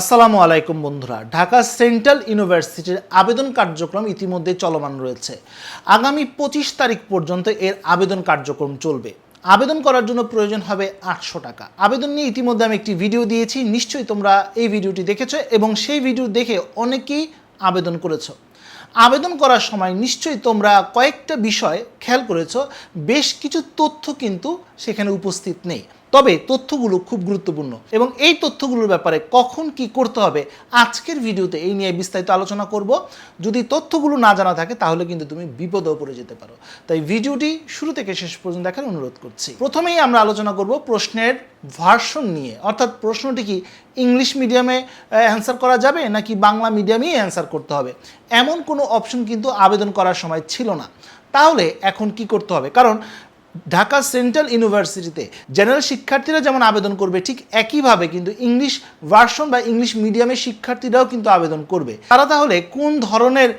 আসসালামু আলাইকুম বন্ধুরা, ঢাকা সেন্ট্রাল ইউনিভার্সিটির আবেদন কার্যক্রম ইতিমধ্যে চলমান রয়েছে। আগামী 25 তারিখ পর্যন্ত এর আবেদন কার্যক্রম চলবে। আবেদন করার জন্য প্রয়োজন হবে 800 টাকা। আবেদন নিয়ে ইতিমধ্যে আমি একটি ভিডিও দিয়েছি, নিশ্চয়ই তোমরা এই ভিডিওটি দেখেছো এবং সেই ভিডিও দেখে অনেকেই আবেদন করেছো। আবেদন করার সময় নিশ্চয়ই তোমরা কয়েকটা বিষয় খেয়াল করেছো, বেশ কিছু তথ্য কিন্তু সেখানে উপস্থিত নেই, তবে তথ্যগুলো খুব গুরুত্বপূর্ণ এবং এই তথ্যগুলোর ব্যাপারে কখন কি করতে হবে আজকের ভিডিওতে এই নিয়ে বিস্তারিত আলোচনা করব। যদি তথ্যগুলো না জানা থাকে তাহলে কিন্তু তুমি বিপদেও পড়ে যেতে পারো, তাই ভিডিওটি শুরু থেকে শেষ পর্যন্ত দেখার অনুরোধ করছি। প্রথমেই আমরা আলোচনা করব প্রশ্নের ভার্সন নিয়ে, অর্থাৎ প্রশ্নটি কি ইংলিশ মিডিয়ামে অ্যান্সার করা যাবে নাকি বাংলা মিডিয়ামেই অ্যান্সার করতে হবে, এমন কোনো অপশন কিন্তু আবেদন করার সময় ছিল না। তাহলে এখন কি করতে হবে? কারণ ঢাকা সেন্ট্রাল ইউনিভার্সিটিতে জেনারেল শিক্ষার্থীরা যেমন আবেদন করবে, ঠিক একইভাবে কিন্তু ইংলিশ ভার্সন বা ইংলিশ মিডিয়ামের শিক্ষার্থীরাও কিন্তু আবেদন করবে। তারা তাহলে কোন ধরনের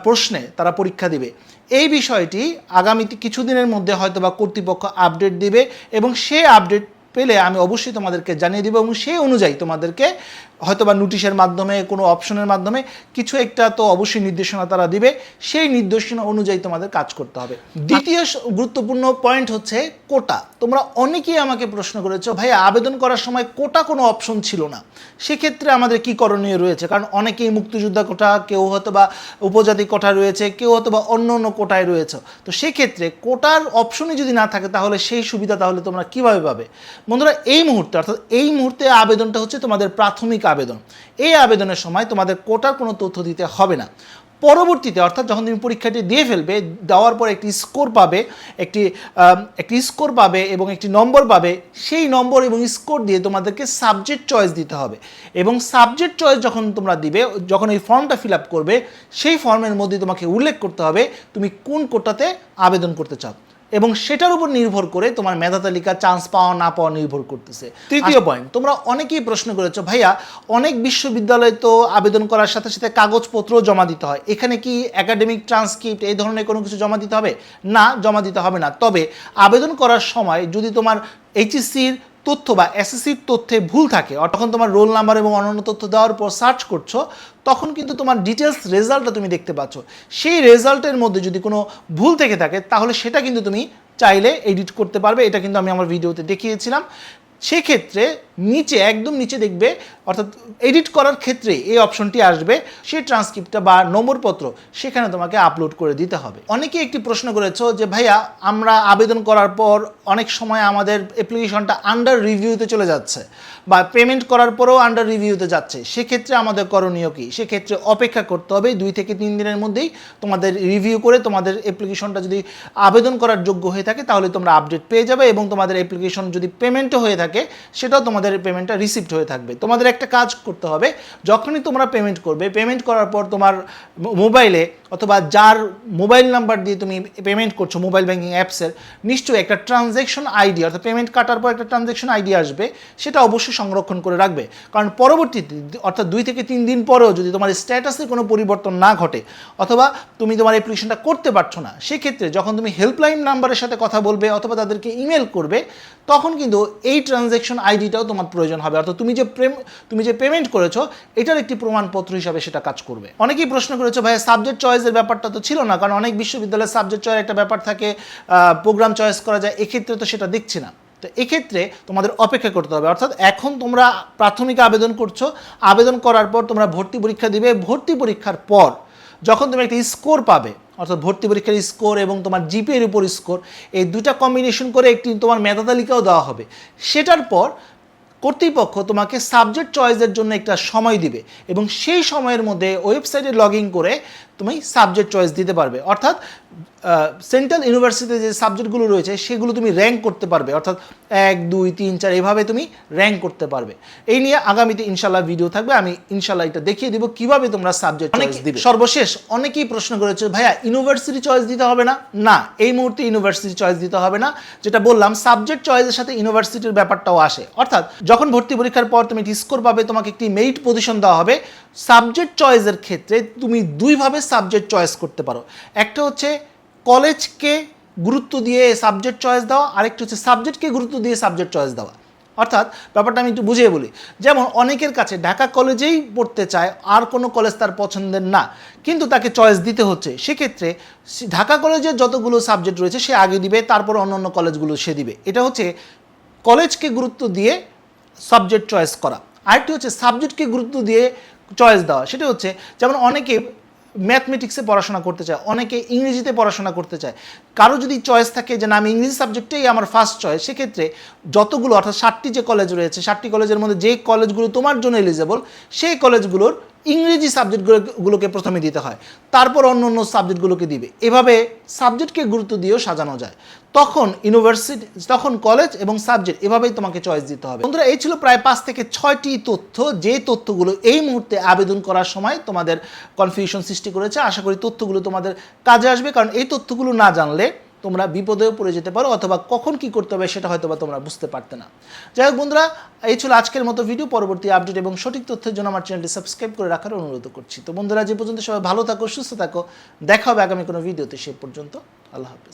প্রশ্নে তারা পরীক্ষা দিবে, এই বিষয়টি আগামী কিছুদিনের মধ্যে হয়তো বা কর্তৃপক্ষ আপডেট দিবে এবং সেই আপডেট পেলে আমি অবশ্যই তোমাদেরকে জানিয়ে দেবো এবং সেই অনুযায়ী তোমাদেরকে হয়তো বা নোটিশের মাধ্যমে কোনো অপশনের মাধ্যমে কিছু একটা তো অবশ্যই নির্দেশনা তারা দিবে, সেই নির্দেশনা অনুযায়ী তোমাদের কাজ করতে হবে। দ্বিতীয় গুরুত্বপূর্ণ পয়েন্ট হচ্ছে কোটা। তোমরা অনেকেই আমাকে প্রশ্ন করেছো, ভাই আবেদন করার সময় কোটা কোনো অপশন ছিল না, সেক্ষেত্রে আমাদের কি করণীয় রয়েছে? কারণ অনেকেই মুক্তিযোদ্ধা কোটা, কেউ হয়তো বা উপজাতি কোটা রয়েছে, কেউ হয়তো বা অন্য অন্য কোটায় রয়েছে। তো সেক্ষেত্রে কোটার অপশনই যদি না থাকে তাহলে সেই সুবিধা তাহলে তোমরা কীভাবে পাবে? বন্ধুরা, এই মুহূর্তে অর্থাৎ এই মুহূর্তে আবেদনটা হচ্ছে তোমাদের প্রাথমিক আবেদন। এই আবেদনের সময় তোমাদের কোটার কোনো তথ্য দিতে হবে না। পরবর্তীতে অর্থাৎ যখন তুমি পরীক্ষাটি দিয়ে ফেলবে, দেওয়ার পর একটি স্কোর পাবে, একটি স্কোর পাবে এবং একটি নম্বর পাবে, সেই নম্বর এবং স্কোর দিয়ে তোমাদেরকে সাবজেক্ট চয়েস দিতে হবে এবং সাবজেক্ট চয়েস যখন তোমরা দিবে, যখন এই ফর্মটা ফিল আপ করবে, সেই ফর্মের মধ্যে তোমাকে উল্লেখ করতে হবে তুমি কোন কোটাতে আবেদন করতে চাও এবং সেটার উপর নির্ভর করে তোমার মেধা তালিকা চান্স পাওয়া না পাওয়া নির্ভর করতেছে। তৃতীয় পয়েন্ট, তোমরা অনেকেই প্রশ্ন করেছো, ভাইয়া অনেক বিশ্ববিদ্যালয়ে তো আবেদন করার সাথে সাথে কাগজপত্র জমা দিতে হয়, এখানে কি একাডেমিক ট্রান্সক্রিপ্ট এই ধরনের কোনো কিছু জমা দিতে হবে? না, জমা দিতে হবে না। তবে আবেদন করার সময় যদি তোমার এইচএসসির তথ্য বা এসএসসির তথ্যে ভুল থাকে, তখন তোমার রোল নাম্বার এবং অন্যান্য তথ্য দেওয়ার পর সার্চ করছো, তখন কিন্তু তোমার ডিটেলস রেজাল্টটা তুমি দেখতে পাচ্ছ। সেই রেজাল্টের মধ্যে যদি কোনো ভুল থেকে থাকে তাহলে সেটা কিন্তু তুমি চাইলে এডিট করতে পারবে। এটা কিন্তু আমি আমার ভিডিওতে দেখিয়েছিলাম। সেক্ষেত্রে নিচে একদম নিচে দেখবে, অর্থাৎ এডিট করার ক্ষেত্রে এই অপশনটি আসবে, সেই ট্রান্সক্রিপ্টটা বা নম্বরপত্র সেখানে তোমাকে আপলোড করে দিতে হবে। অনেকেই একটি প্রশ্ন করেছো যে ভাইয়া আমরা আবেদন করার পর অনেক সময় আমাদের অ্যাপ্লিকেশনটা আন্ডার রিভিউতে চলে যাচ্ছে বা পেমেন্ট করার পরেও আন্ডার রিভিউতে যাচ্ছে, সেক্ষেত্রে আমাদের করণীয় কী? সেক্ষেত্রে অপেক্ষা করতে হবে 2 থেকে 3 দিনের মধ্যেই তোমাদের রিভিউ করে তোমাদের অ্যাপ্লিকেশনটা যদি আবেদন করার যোগ্য হয়ে থাকে তাহলে তোমরা আপডেট পেয়ে যাবে এবং তোমাদের অ্যাপ্লিকেশন যদি পেমেন্টও হয়ে থাকে সেটাও তোমাদের পেমেন্টটা রিসিভড হয়ে থাকবে। তোমাদের একটা কাজ করতে হবে, যখনই তোমরা পেমেন্ট করবে, পেমেন্ট করার পর তোমার মোবাইলে অথবা যার মোবাইল নাম্বার দিয়ে তুমি পেমেন্ট করছো মোবাইল ব্যাঙ্কিং অ্যাপসের, নিশ্চয়ই একটা ট্রানজ্যাকশন আইডি অর্থাৎ পেমেন্ট কাটার পর একটা ট্রানজ্যাকশন আইডি আসবে, সেটা অবশ্যই সংরক্ষণ করে রাখবে। কারণ পরবর্তীতে অর্থাৎ 2 থেকে 3 দিন পরেও যদি তোমার স্ট্যাটাসে কোনো পরিবর্তন না ঘটে অথবা তুমি তোমার অ্যাপ্লিকেশনটা করতে পারছো না, সেক্ষেত্রে যখন তুমি হেল্পলাইন নাম্বারের সাথে কথা বলবে অথবা তাদেরকে ইমেল করবে, তখন কিন্তু এই ট্রানজ্যাকশন আইডিটাও তোমার প্রয়োজন হবে। অর্থাৎ তুমি যে পেমেন্ট করেছো এটার একটি প্রমাণপত্র হিসাবে সেটা কাজ করবে। অনেকেই প্রশ্ন করেছো, ভাই সাবজেক্ট চয়েসের ব্যাপারটা তো ছিল না, কারণ অনেক বিশ্ববিদ্যালয়ে সাবজেক্ট চয়েস একটা ব্যাপার থাকে, প্রোগ্রাম চয়েস করা যায়, এক্ষেত্রে তো সেটা দেখছি না। তো এক্ষেত্রে তোমাদের অপেক্ষা করতে হবে, অর্থাৎ এখন তোমরা প্রাথমিক আবেদন করছো, আবেদন করার পর তোমরা ভর্তি পরীক্ষা দিবে, ভর্তি পরীক্ষার পর যখন তুমি একটা স্কোর পাবে, অর্থাৎ ভর্তি পরীক্ষার স্কোর এবং তোমার জিপিএর উপর স্কোর, এই দুটা কম্বিনেশন করে একটি তোমার মেধা তালিকাও দেওয়া হবে। সেটার পর কর্তৃপক্ষ তোমাকে সাবজেক্ট চয়েসের জন্য একটা সময় দিবে এবং সেই সময়ের মধ্যে ওয়েবসাইটে লগ ইন করে তুমি সাবজেক্ট চয়েস দিতে পারবে। অর্থাৎ সেন্ট্রাল ইউনিভার্সিটিতে যে সাবজেক্টগুলো রয়েছে সেগুলো তুমি র্যাঙ্ক করতে পারবে, অর্থাৎ 1, 2, 3, 4 এভাবে তুমি র্যাঙ্ক করতে পারবে। এই নিয়ে আগামীতে ইনশাল্লাহ ভিডিও থাকবে, আমি ইনশাল্লাহ এটা দেখিয়ে দিব কিভাবে তোমরা সাবজেক্ট চয়েস দিবে। সর্বশেষ অনেকেই প্রশ্ন করেছে, ভাইয়া ইউনিভার্সিটি চয়েস দিতে হবে না? না, এই মুহূর্তে ইউনিভার্সিটি চয়েস দিতে হবে না। যেটা বললাম, সাবজেক্ট চয়েসের সাথে ইউনিভার্সিটির ব্যাপারটাও আসে। অর্থাৎ যখন ভর্তি পরীক্ষার পর তুমি একটি স্কোর পাবে, তোমাকে একটি মেরিট পজিশন দেওয়া হবে। সাবজেক্ট চয়েসের ক্ষেত্রে তুমি দুইভাবে সাবজেক্ট চয়েস করতে পারো, একটা হচ্ছে কলেজকে গুরুত্ব দিয়ে সাবজেক্ট চয়েস দেওয়া, আরেকটা হচ্ছে সাবজেক্টকে গুরুত্ব দিয়ে সাবজেক্ট চয়েস দেওয়া। অর্থাৎ ব্যাপারটা আমি একটু বুঝিয়ে বলি, যেমন অনেকের কাছে ঢাকা কলেজেই পড়তে চায়, আর কোনো কলেজ তার পছন্দের না, কিন্তু তাকে চয়েস দিতে হচ্ছে, সেক্ষেত্রে ঢাকা কলেজের যতগুলো সাবজেক্ট রয়েছে সে আগে দিবে, তারপর অন্য কলেজগুলো সে দিবে। এটা হচ্ছে কলেজকে গুরুত্ব দিয়ে সাবজেক্ট চয়েস করা। আরেকটি হচ্ছে সাবজেক্টকে গুরুত্ব দিয়ে চয়েস দেওয়া। সেটা হচ্ছে যেমন অনেকে ম্যাথমেটিক্সে পড়াশোনা করতে চায়, অনেকে ইংরেজিতে পড়াশোনা করতে চায়। কারো যদি চয়েস থাকে যে না আমি ইংরেজি সাবজেক্টেই আমার ফার্স্ট চয়েস, সেক্ষেত্রে যতগুলো অর্থাৎ 7টি যে কলেজ রয়েছে, 7টি কলেজের মধ্যে যে কলেজগুলো তোমার জন্য এলিজেবল, সেই কলেজগুলোর ইংরেজি সাবজেক্টগুলোকে প্রথমে দিতে হয়, তারপর অন্য অন্য সাবজেক্টগুলোকে দিবে। এভাবে সাবজেক্টকে গুরুত্ব দিয়েও সাজানো যায়। তখন ইউনিভার্সিটি, তখন কলেজ এবং সাবজেক্ট এভাবেই তোমাকে চয়েস দিতে হবে। বন্ধুরা, এই ছিল প্রায় 5 থেকে 6টি তথ্য, যে তথ্যগুলো এই মুহূর্তে আবেদন করার সময় তোমাদের কনফিউশন সৃষ্টি করেছে। আশা করি তথ্যগুলো তোমাদের কাজে আসবে, কারণ এই তথ্যগুলো না জানলে তোমরা বিপদেও পড়ে যেতে পারো, অথবা কখন কি করতে হবে সেটা হয়তো বা তোমরা বুঝতে পারতে না। যাই হোক বন্ধুরা, এই ছিল আজকের মতো ভিডিও। পরবর্তী আপডেট এবং সঠিক তথ্যের জন্য আমার চ্যানেলটি সাবস্ক্রাইব করে রাখার অনুরোধ করছি। তো বন্ধুরা, যে পর্যন্ত সবাই ভালো থাকো, সুস্থ থাকো, দেখা হবে আগামী কোনো ভিডিওতে। সে পর্যন্ত আল্লাহ হাফেজ।